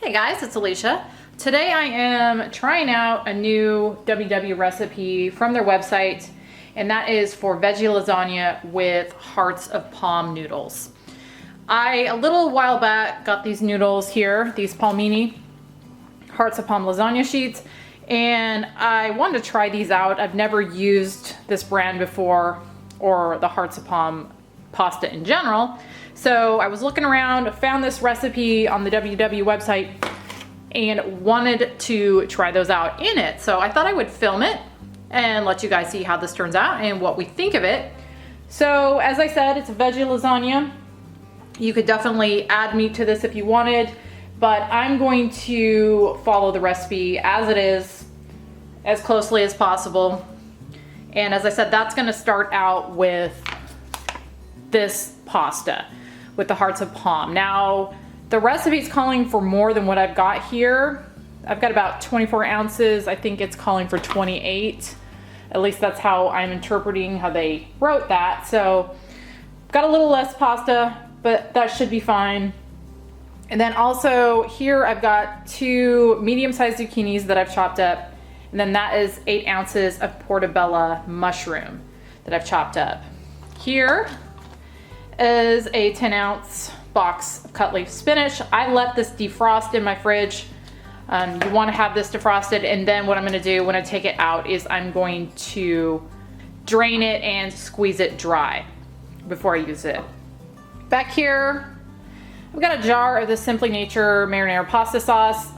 Hey guys, it's Alicia. Today I am trying out a new WW recipe from their website, and that is for veggie lasagna with Hearts of Palm Noodles. A little while back, got these noodles here, these Palmini Hearts of Palm lasagna sheets, and I wanted to try these out. I've never used this brand before, or the Hearts of Palm pasta in general. So I was looking around, found this recipe on the WW website, and wanted to try those out in it. So I thought I would film it and let you guys see how this turns out and what we think of it. So as I said, it's a veggie lasagna. You could definitely add meat to this if you wanted, but I'm going to follow the recipe as it is, as closely as possible. And as I said, that's gonna start out with this pasta with the Hearts of Palm. Now, the recipe is calling for more than what I've got here. I've got about 24 ounces. I think it's calling for 28. At least that's how I'm interpreting how they wrote that. So, got a little less pasta, but that should be fine. And then also here I've got 2 medium-sized zucchinis that I've chopped up. And then that is 8 ounces of Portabella mushroom that I've chopped up. Here is a 10-ounce box of cut leaf spinach. I let this defrost in my fridge. You want to have this defrosted, and then what I'm going to do when I take it out is I'm going to drain it and squeeze it dry before I use it. Back here, I've got a jar of the Simply Nature marinara pasta sauce.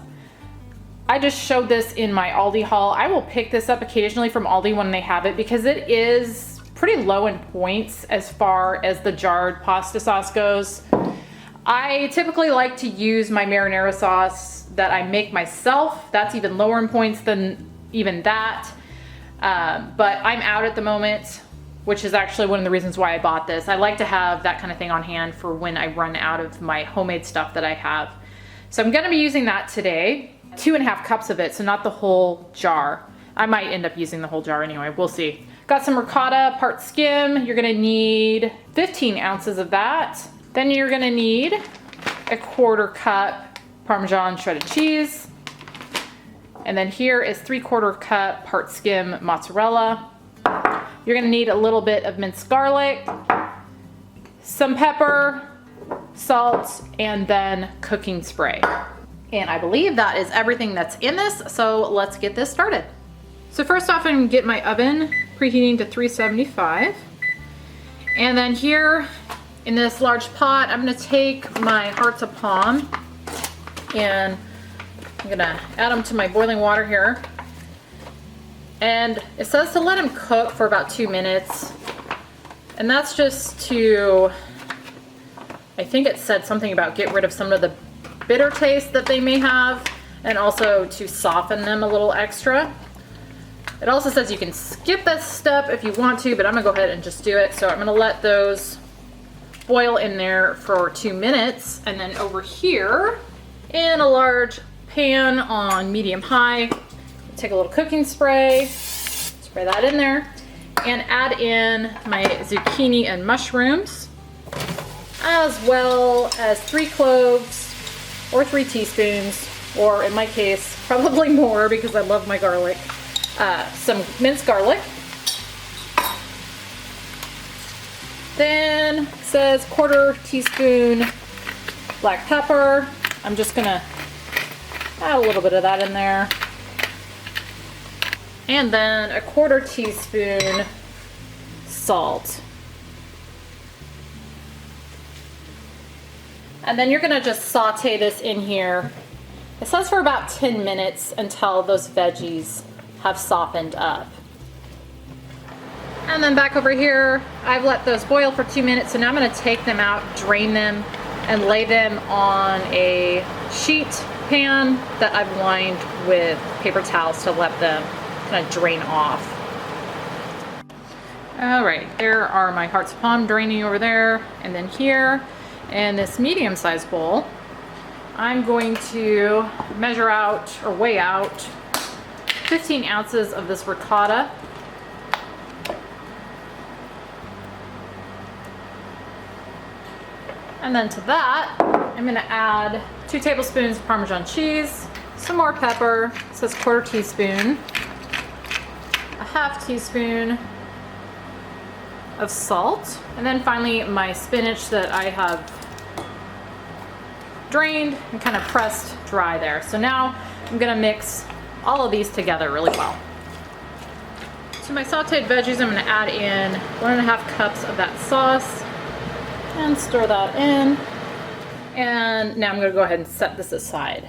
I just showed this in my Aldi haul. I will pick this up occasionally from Aldi when they have it because it is pretty low in points as far as the jarred pasta sauce goes. I typically like to use my marinara sauce that I make myself. That's even lower in points than even that. But I'm out at the moment, which is actually one of the reasons why I bought this. I like to have that kind of thing on hand for when I run out of my homemade stuff that I have. So I'm gonna be using that today. 2.5 cups of it, so not the whole jar. I might end up using the whole jar anyway, we'll see. Got some ricotta, Part-skim. You're gonna need 15 ounces of that. Then you're gonna need a 1/4 cup Parmesan shredded cheese. And then here is 3/4 cup Part-skim mozzarella. You're gonna need a little bit of minced garlic, some pepper, salt, and then cooking spray. And I believe that is everything that's in this, so let's get this started. So first off, I'm gonna get my oven preheating to 375. And then here in this large pot, I'm gonna take my Hearts of Palm and I'm gonna add them to my boiling water here. And it says to let them cook for about 2 minutes. And that's just to, I think it said something about get rid of some of the bitter taste that they may have, and also to soften them a little extra. It also says you can skip this step if you want to, but I'm gonna go ahead and just do it. So I'm gonna let those boil in there for 2 minutes. And then over here in a large pan on medium high, take a little cooking spray, spray that in there, and add in my zucchini and mushrooms, as well as 3 cloves or 3 teaspoons, or in my case, probably more because I love my garlic. Some minced garlic. Then it says 1/4 teaspoon black pepper. I'm just gonna add a little bit of that in there. And then a 1/4 teaspoon salt. And then you're gonna just saute this in here. It says for about 10 minutes until those veggies have softened up. And then back over here, I've let those boil for 2 minutes, so now I'm gonna take them out, drain them, and lay them on a sheet pan that I've lined with paper towels to let them kind of drain off. All right, there are my Hearts of Palm draining over there. And then here in this medium-sized bowl, I'm going to measure out or weigh out 15 ounces of this ricotta. And then to that, I'm gonna add 2 tablespoons of Parmesan cheese, some more pepper, it says 1/4 teaspoon, a 1/2 teaspoon of salt, and then finally my spinach that I have drained and kind of pressed dry there. So now I'm gonna mix all of these together really well. To my sauteed veggies, I'm gonna add in 1.5 cups of that sauce and stir that in. And now I'm gonna go ahead and set this aside.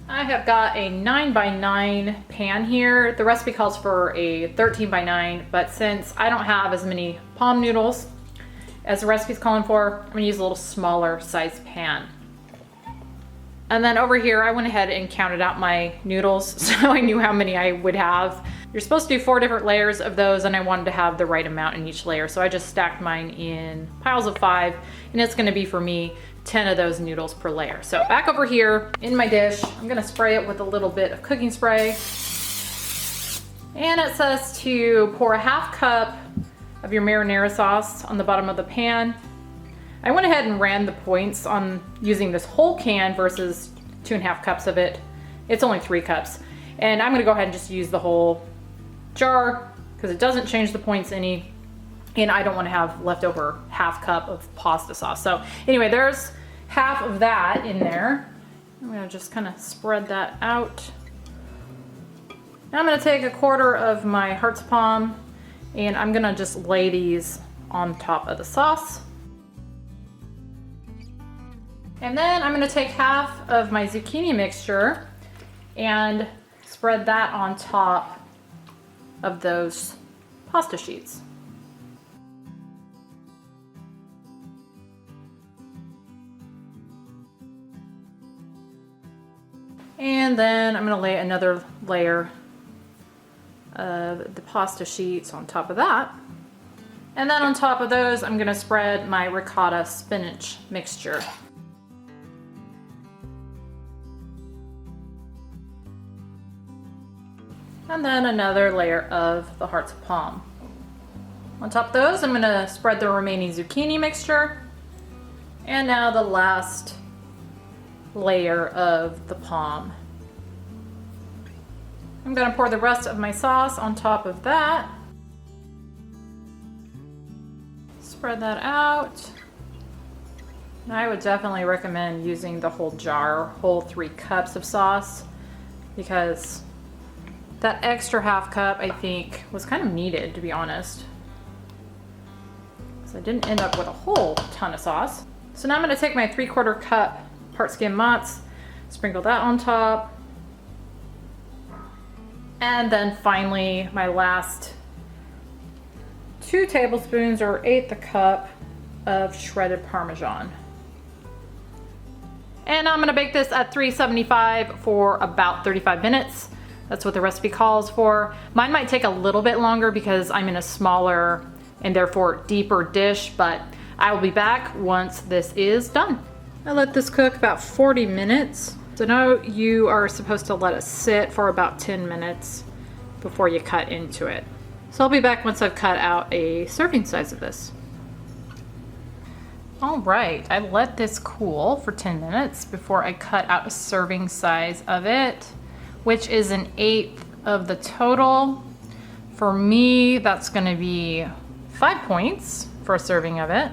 I have got a 9x9 pan here. The recipe calls for a 13x9, but since I don't have as many palm noodles as the recipe's calling for, I'm gonna use a little smaller size pan. And then over here, I went ahead and counted out my noodles so I knew how many I would have. You're supposed to do 4 different layers of those, and I wanted to have the right amount in each layer. So I just stacked mine in piles of 5, and it's gonna be for me 10 of those noodles per layer. So back over here in my dish, I'm gonna spray it with a little bit of cooking spray. And it says to pour a 1/2 cup of your marinara sauce on the bottom of the pan. I went ahead and ran the points on using this whole can versus 2.5 cups of it. It's only 3 cups. And I'm gonna go ahead and just use the whole jar because it doesn't change the points any, and I don't wanna have leftover 1/2 cup of pasta sauce. So anyway, there's 1/2 of that in there. I'm gonna just kind of spread that out. Now I'm gonna take 1/4 of my Hearts of Palm, and I'm gonna just lay these on top of the sauce. And then I'm gonna take 1/2 of my zucchini mixture and spread that on top of those pasta sheets. And then I'm gonna lay another layer of the pasta sheets on top of that. And then on top of those, I'm gonna spread my ricotta spinach mixture. And then another layer of the Hearts of Palm. On top of those, I'm gonna spread the remaining zucchini mixture. And now the last layer of the palm. I'm gonna pour the rest of my sauce on top of that. Spread that out. And I would definitely recommend using the whole jar, whole 3 cups of sauce, because that extra 1/2 cup, I think, was kind of needed, to be honest. So I didn't end up with a whole ton of sauce. So now I'm gonna take my 3/4 cup Part-skim mozz, sprinkle that on top. And then finally, my last 2 tablespoons or 1/8 a cup of shredded Parmesan. And I'm gonna bake this at 375 for about 35 minutes. That's what the recipe calls for. Mine might take a little bit longer because I'm in a smaller and therefore deeper dish, but I will be back once this is done. I let this cook about 40 minutes. So now you are supposed to let it sit for about 10 minutes before you cut into it. So I'll be back once I've cut out a serving size of this. All right, I let this cool for 10 minutes before I cut out a serving size of it, which is 1/8 of the total. For me, that's gonna be 5 points for a serving of it.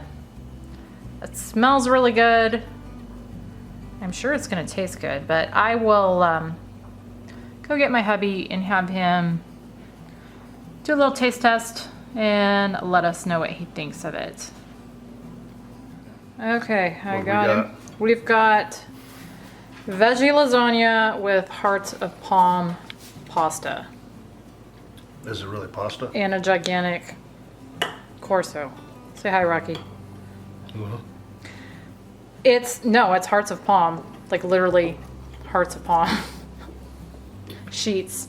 It smells really good. I'm sure it's gonna taste good, but I will go get my hubby and have him do a little taste test and let us know what he thinks of it. Okay, I got him. We've got veggie lasagna with Hearts of Palm pasta. Is it really pasta? And a gigantic corso. Say hi, Rocky. Mm-hmm. It's Hearts of Palm. Like literally Hearts of Palm sheets.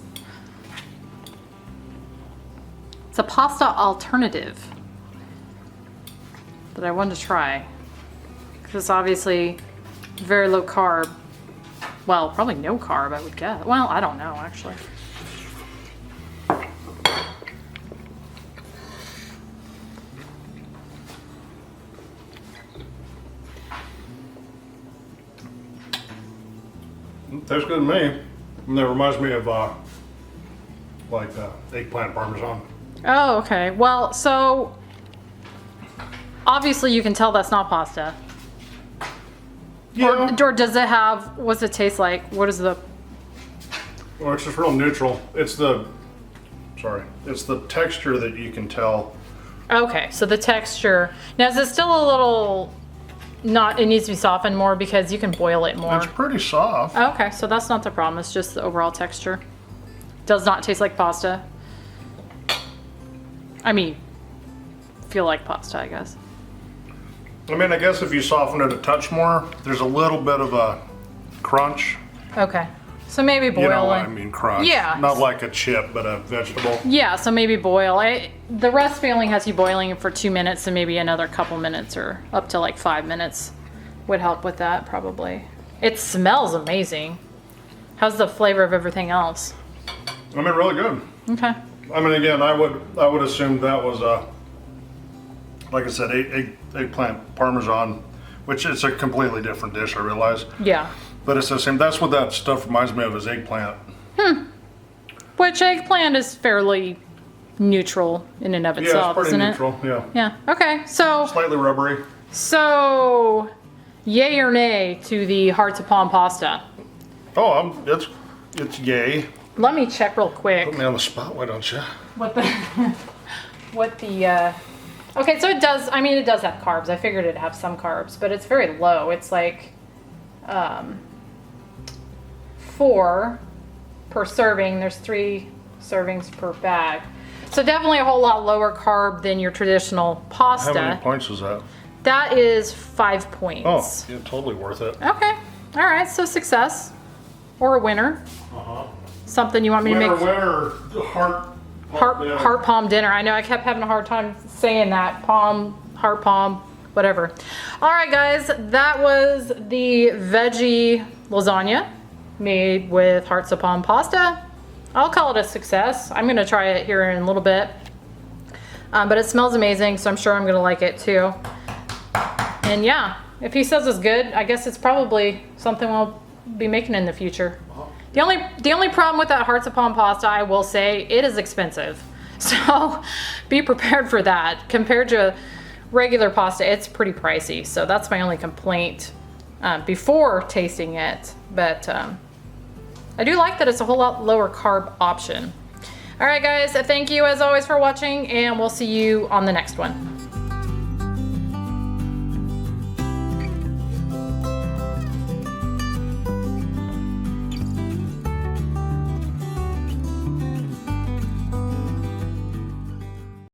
It's a pasta alternative that I wanted to try. Because it's obviously very low carb. Well, probably no carb, I would guess. Well, I don't know, actually. Tastes good to me. And that reminds me of like eggplant parmesan. Oh, okay. Well, so obviously you can tell that's not pasta. Yeah. Or does it have, what's it taste like? What is the, Well, it's just real neutral. It's the texture that you can tell. okay, so the texture. Now is it still a little, not, it needs to be softened more because you can boil it more. It's pretty soft. Okay, so that's not the problem. It's just the overall texture. Does not taste like pasta. I mean, feel like pasta, I guess. I mean, I guess if you soften it a touch more, there's a little bit of a crunch. Okay, so maybe boil You know what it. I mean, crunch. Yeah. Not like a chip, but a vegetable. Yeah, so maybe boil. The recipe only has you boiling it for 2 minutes, and maybe another couple minutes or up to like 5 minutes would help with that probably. It smells amazing. How's the flavor of everything else? I mean, really good. Okay. I mean, again, I would assume that was like I said, eggplant parmesan, which is a completely different dish, I realize. Yeah. But it's the same. That's what that stuff reminds me of, is eggplant. Which eggplant is fairly neutral in and of Yeah, itself, it's pretty isn't neutral. Yeah. it? Yeah. Okay. So Slightly rubbery. yay or nay to the Hearts of Palm pasta? Oh, it's yay. Let me check real quick. Put me on the spot, why don't you? Okay, so it does, I mean, it does have carbs. I figured it'd have some carbs, but it's very low. It's like 4 per serving. There's 3 servings per bag. So definitely a whole lot lower carb than your traditional pasta. How many points is that? That is 5 points. Oh, yeah, totally worth it. Okay. All right, so success. Or a winner. Uh-huh. Something you want me to make. Winner, Heart palm dinner. I know I kept having a hard time saying that. Heart palm, whatever. All right, guys, that was the veggie lasagna made with Hearts of Palm pasta. I'll call it a success. I'm gonna try it here in a little bit. But it smells amazing, so I'm sure I'm gonna like it too. And yeah, if he says it's good, I guess it's probably something we'll be making in the future. The only problem with that Hearts of Palm pasta, I will say, it is expensive. So be prepared for that. Compared to regular pasta, it's pretty pricey. So that's my only complaint before tasting it. But I do like that it's a whole lot lower carb option. All right, guys, thank you as always for watching, and we'll see you on the next one.